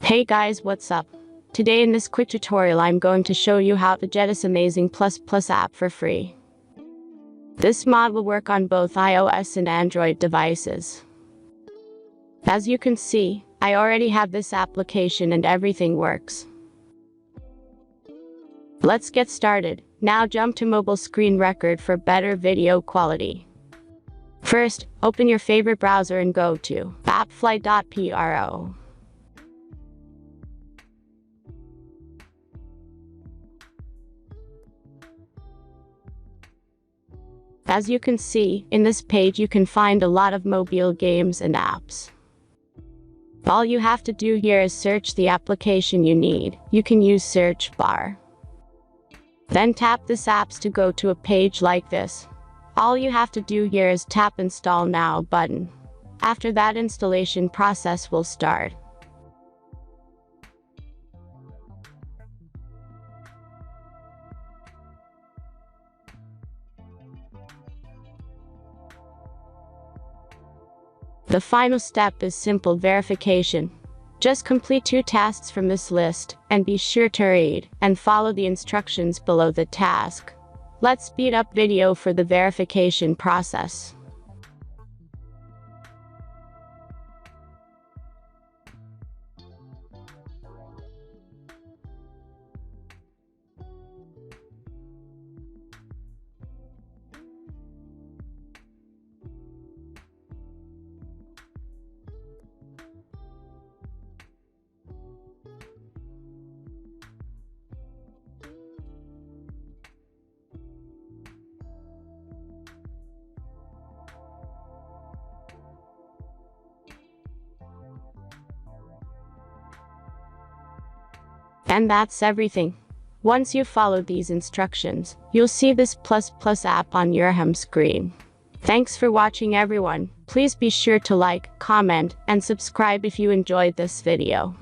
Hey guys, what's up? Today in this quick tutorial I'm going to show you how to get this amazing plus app for free. This mod will work on both iOS and Android devices. As you can see, I already have this application and everything works. Let's get started. Now jump to mobile screen record for better video quality. First, open your favorite browser and go to appflight.pro. As you can see, in this page you can find a lot of mobile games and apps. All you have to do here is search the application you need. You can use search bar. Then tap this apps to go to a page like this. All you have to do here is tap Install Now button. After that, installation process will start. The final step is simple verification. Just complete 2 tasks from this list, and be sure to read and follow the instructions below the task. Let's speed up video for the verification process. And that's everything. Once you follow these instructions, you'll see this plus app on your home screen. Thanks for watching everyone. Please be sure to like, comment, and subscribe if you enjoyed this video.